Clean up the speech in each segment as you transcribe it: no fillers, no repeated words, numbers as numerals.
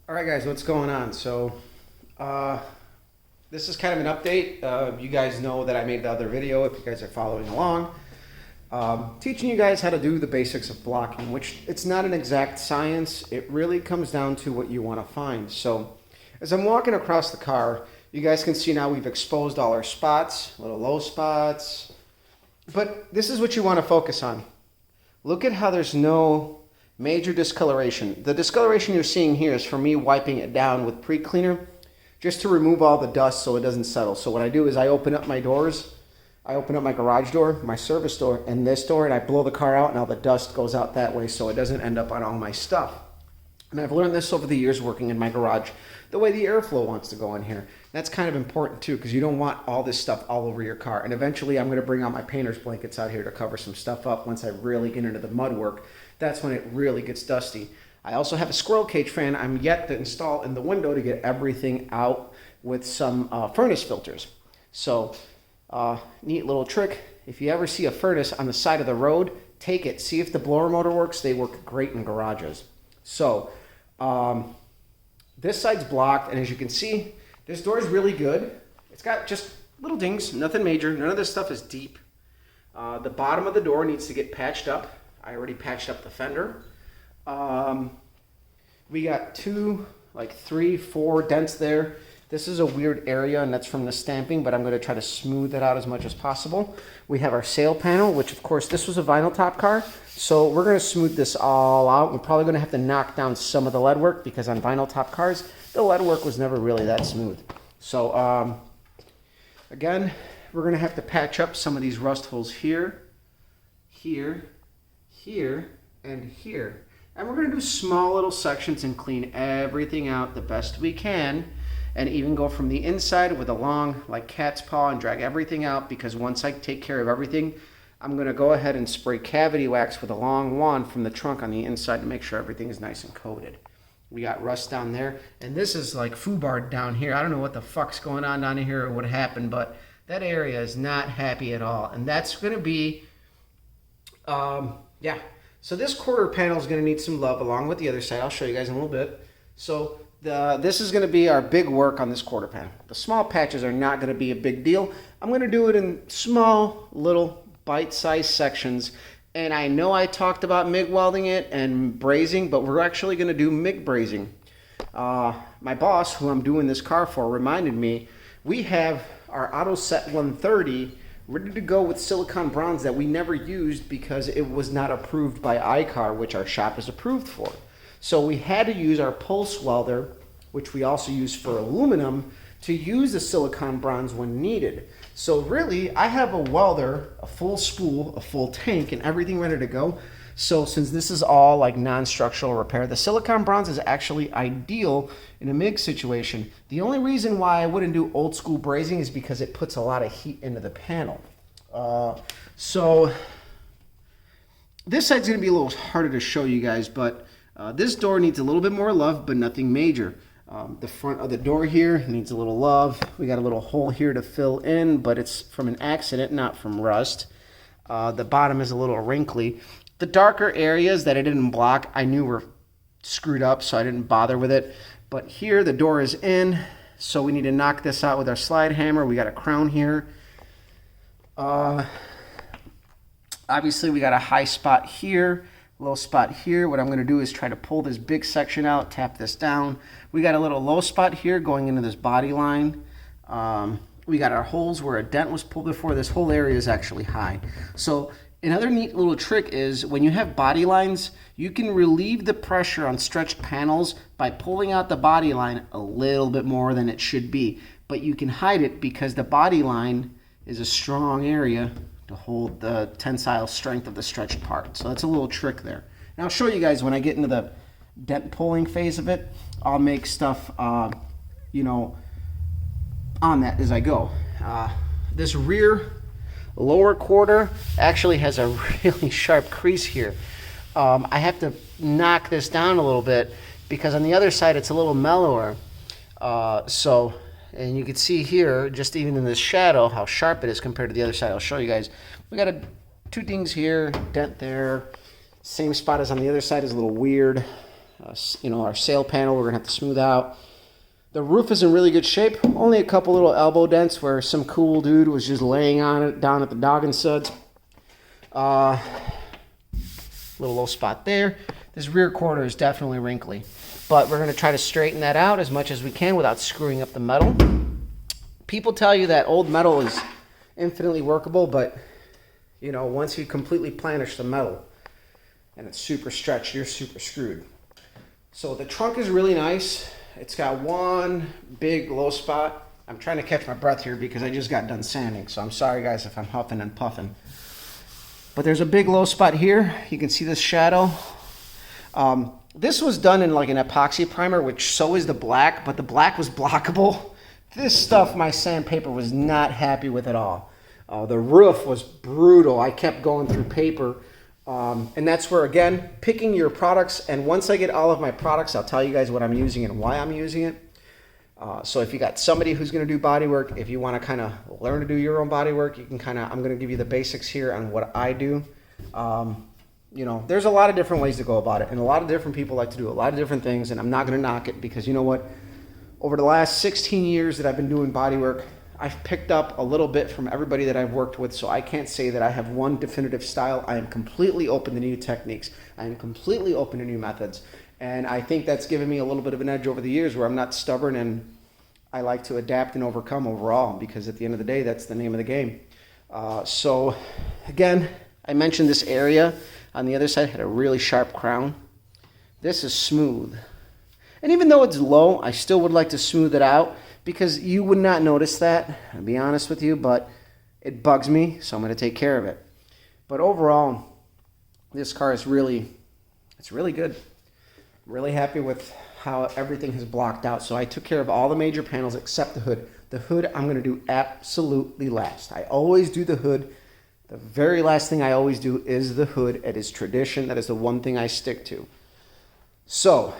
All right, guys, what's going on? This is kind of an update. You guys know that I made the other video if you guys are following along. Teaching you guys how to do the basics of blocking, which it's not an exact science. It really comes down to what you want to find. So as I'm walking across the car, you guys can see now we've exposed all our spots, little low spots. But this is what you want to focus on. Look at how there's no major discoloration. The discoloration you're seeing here is from me wiping it down with pre-cleaner just to remove all the dust so it doesn't settle. So what I do is I open up my doors. I open up my garage door, my service door, and this door, and I blow the car out, and all the dust goes out that way so it doesn't end up on all my stuff. And I've learned this over the years working in my garage, the way the airflow wants to go in here. That's kind of important too, because you don't want all this stuff all over your car. And eventually I'm going to bring out my painter's blankets out here to cover some stuff up once I really get into the mud work. That's when it really gets dusty. I also have a squirrel cage fan I'm yet to install in the window to get everything out with some furnace filters. So, neat little trick. If you ever see a furnace on the side of the road, take it. See if the blower motor works. They work great in garages. So, this side's blocked, and as you can see, this door is really good. It's got just little dings, nothing major. None of this stuff is deep. The bottom of the door needs to get patched up. I already patched up the fender. We got 3, 4 dents there. This is a weird area, and that's from the stamping, but I'm going to try to smooth it out as much as possible. We have our sail panel, which of course this was a vinyl top car, so we're going to smooth this all out. We're probably going to have to knock down some of the lead work because on vinyl top cars, the lead work was never really that smooth. So again, we're going to have to patch up some of these rust holes here, here, here, and here. And we're going to do small little sections and clean everything out the best we can, and even go from the inside with a long, like cat's paw, and drag everything out, because once I take care of everything, I'm going to go ahead and spray cavity wax with a long wand from the trunk on the inside to make sure everything is nice and coated. We got rust down there, and this is like foobarred down here. I don't know what the fuck's going on down here or what happened, but that area is not happy at all. And that's going to be, yeah. So this quarter panel is going to need some love along with the other side. I'll show you guys in a little bit. So this is going to be our big work on this quarter panel. The small patches are not going to be a big deal. I'm going to do it in small little bite-sized sections. And I know I talked about MIG welding it and brazing, but we're actually going to do MIG brazing. My boss, who I'm doing this car for, reminded me we have our AutoSet 130 ready to go with silicon bronze that we never used because it was not approved by iCar, which our shop is approved for. So we had to use our pulse welder, which we also use for aluminum, to use the silicon bronze when needed. So really, I have a welder, a full spool, a full tank, and everything ready to go. So since this is all like non-structural repair, the silicon bronze is actually ideal in a MIG situation. The only reason why I wouldn't do old school brazing is because it puts a lot of heat into the panel. So this side's gonna be a little harder to show you guys, but this door needs a little bit more love, but nothing major. The front of the door here needs a little love. We got a little hole here to fill in, but it's from an accident, not from rust. The bottom is a little wrinkly. The darker areas that I didn't block, I knew were screwed up, so I didn't bother with it. But here, the door is in, so we need to knock this out with our slide hammer. We got a crown here. Obviously, we got a high spot here, a low spot here. What I'm going to do is try to pull this big section out, tap this down. We got a little low spot here going into this body line. We got our holes where a dent was pulled before. This whole area is actually high. So another neat little trick is when you have body lines, you can relieve the pressure on stretched panels by pulling out the body line a little bit more than it should be. But you can hide it because the body line is a strong area to hold the tensile strength of the stretched part. So that's a little trick there. And I'll show you guys when I get into the dent pulling phase of it. I'll make stuff, you know, on that as I go. This rear lower quarter actually has a really sharp crease here. I have to knock this down a little bit because on the other side it's a little mellower. And you can see here, just even in this shadow, how sharp it is compared to the other side. I'll show you guys. We got two dings here, dent there. Same spot as on the other side is a little weird. you know, our sail panel we're going to have to smooth out. The roof is in really good shape. Only a couple little elbow dents where some cool dude was just laying on it down at the Doggin Suds. Little low spot there. This rear quarter is definitely wrinkly. But we're going to try to straighten that out as much as we can without screwing up the metal. People tell you that old metal is infinitely workable, but, you know, once you completely planish the metal and it's super stretched, you're super screwed. So the trunk is really nice. It's got one big low spot. I'm trying to catch my breath here because I just got done sanding, so I'm sorry guys if I'm huffing and puffing. But there's a big low spot here. You can see this shadow. This was done in like an epoxy primer, which so is the black, but the black was blockable. This stuff my sandpaper was not happy with at all. The roof was brutal. I kept going through paper. And that's where, again, picking your products. And once I get all of my products, I'll tell you guys what I'm using and why I'm using it. So if you got somebody who's going to do body work, if you want to kind of learn to do your own body work, you can kind of, I'm going to give you the basics here on what I do. You know, there's a lot of different ways to go about it, and a lot of different people like to do a lot of different things, and I'm not going to knock it because you know what? Over the last 16 years that I've been doing body work, I've picked up a little bit from everybody that I've worked with, so I can't say that I have one definitive style. I am completely open to new techniques. I am completely open to new methods, and I think that's given me a little bit of an edge over the years where I'm not stubborn and I like to adapt and overcome overall because at the end of the day, that's the name of the game. So again, I mentioned this area on the other side had a really sharp crown. This is smooth. And even though it's low, I still would like to smooth it out because you would not notice that, I'll be honest with you, but it bugs me, so I'm going to take care of it. But overall, this car is it's really good. I'm really happy with how everything has blocked out. So I took care of all the major panels except the hood. The hood I'm going to do absolutely last. I always do the hood. The very last thing I always do is the hood. It is tradition. That is the one thing I stick to. So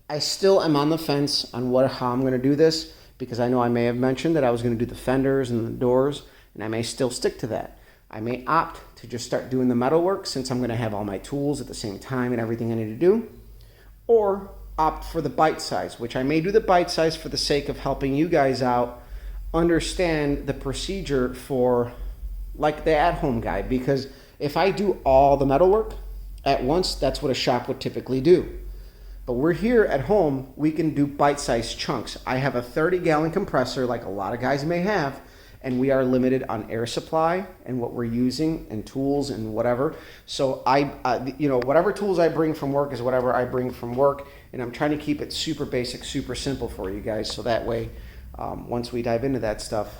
I still am on the fence on how I'm going to do this because I know I may have mentioned that I was going to do the fenders and the doors, and I may still stick to that. I may opt to just start doing the metal work since I'm going to have all my tools at the same time and everything I need to do, or opt for the bite size, which I may do the bite size for the sake of helping you guys out understand the procedure for like the at-home guy, because if I do all the metal work at once, that's what a shop would typically do. But we're here at home, we can do bite-sized chunks. I have a 30-gallon compressor like a lot of guys may have, and we are limited on air supply and what we're using and tools and whatever. So you know, whatever tools I bring from work is whatever I bring from work, and I'm trying to keep it super basic, super simple for you guys, so that way, once we dive into that stuff,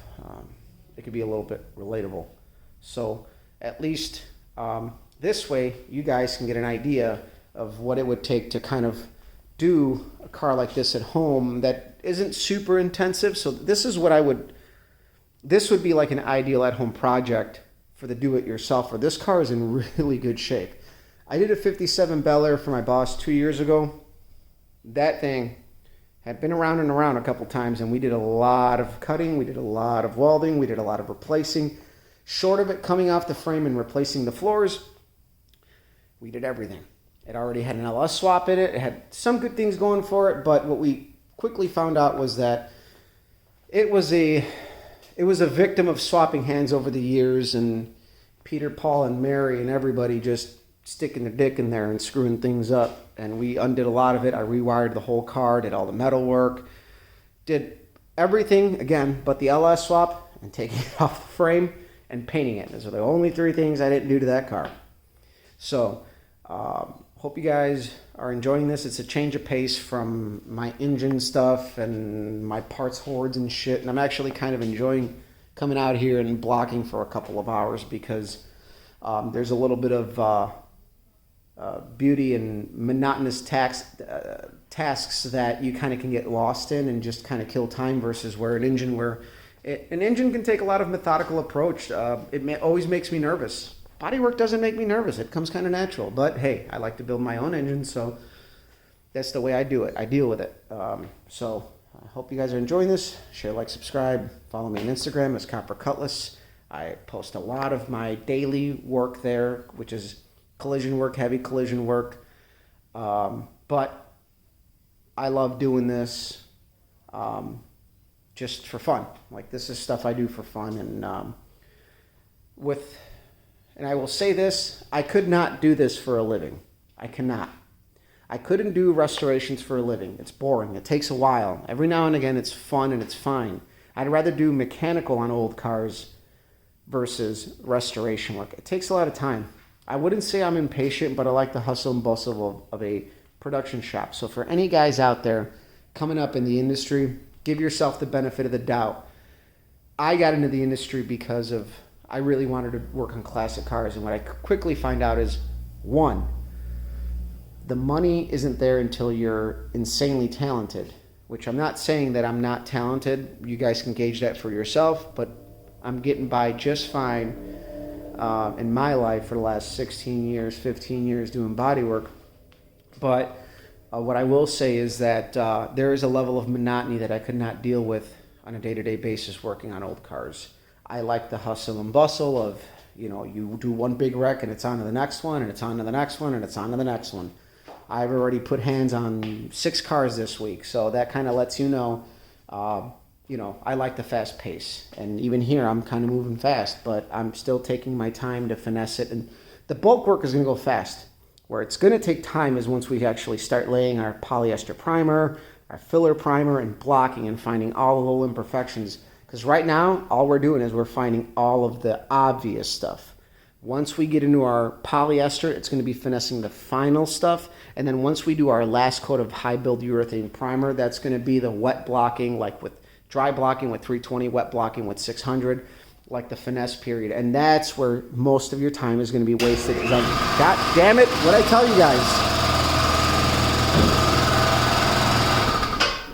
it could be a little bit relatable. So at least this way, you guys can get an idea of what it would take to kind of do a car like this at home that isn't super intensive. So this is what this would be like an ideal at-home project for the do-it-yourselfer. This car is in really good shape. I did a 57 Bel Air for my boss 2 years ago. That thing had been around and around a couple times, and we did a lot of cutting, we did a lot of welding, we did a lot of replacing. Short of it coming off the frame and replacing the floors, we did everything. It already had an LS swap in it. It had some good things going for it, but what we quickly found out was that it was a victim of swapping hands over the years, and Peter, Paul, and Mary and everybody just sticking their dick in there and screwing things up. And we undid a lot of it. I rewired the whole car, did all the metal work, did everything, again, but the LS swap and taking it off the frame and painting it. Those are the only three things I didn't do to that car. So, hope you guys are enjoying this. It's a change of pace from my engine stuff and my parts hoards and shit. And I'm actually kind of enjoying coming out here and blocking for a couple of hours because there's a little bit of beauty and monotonous tasks that you kind of can get lost in and just kind of kill time versus where an engine can take a lot of methodical approach. Always makes me nervous. Body work doesn't make me nervous. It comes kind of natural. But hey, I like to build my own engine, so that's the way I do it. I deal with it. So I hope you guys are enjoying this. Share, like, subscribe. Follow me on Instagram as Copper Cutlass. I post a lot of my daily work there, which is collision work, heavy collision work. but I love doing this just for fun. Like, this is stuff I do for fun. And I will say this, I could not do this for a living. I cannot. I couldn't do restorations for a living. It's boring. It takes a while. Every now and again, it's fun and it's fine. I'd rather do mechanical on old cars versus restoration work. It takes a lot of time. I wouldn't say I'm impatient, but I like the hustle and bustle of a production shop. So for any guys out there coming up in the industry, give yourself the benefit of the doubt. I got into the industry because I really wanted to work on classic cars. And what I quickly find out is, one, the money isn't there until you're insanely talented, which I'm not saying that I'm not talented. You guys can gauge that for yourself, but I'm getting by just fine in my life for the last 16 years, 15 years doing body work. But what I will say is that there is a level of monotony that I could not deal with on a day-to-day basis working on old cars. I like the hustle and bustle of, you do one big wreck and it's on to the next one, and it's on to the next one, and it's on to the next one. I've already put hands on 6 cars this week, so that kind of lets you know, I like the fast pace. And even here, I'm kind of moving fast, but I'm still taking my time to finesse it. And the bulk work is going to go fast. Where it's going to take time is once we actually start laying our polyester primer, our filler primer, and blocking and finding all the little imperfections. Because right now, all we're doing is we're finding all of the obvious stuff. Once we get into our polyester, it's going to be finessing the final stuff. And then once we do our last coat of high build urethane primer, that's going to be the wet blocking, like with dry blocking with 320, wet blocking with 600, like the finesse period. And that's where most of your time is going to be wasted. God damn it, what'd I tell you guys?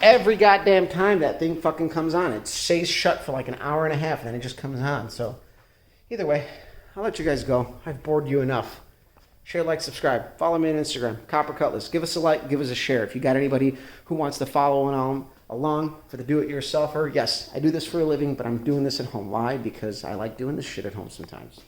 Every goddamn time that thing fucking comes on, it stays shut for like an hour and a half, and then it just comes on. So either way, I'll let you guys go. I've bored you enough. Share, like, subscribe. Follow me on Instagram, Copper Cutlass. Give us a like, give us a share. If you got anybody who wants to follow along for the do-it-yourselfer, yes, I do this for a living, but I'm doing this at home. Why? Because I like doing this shit at home sometimes.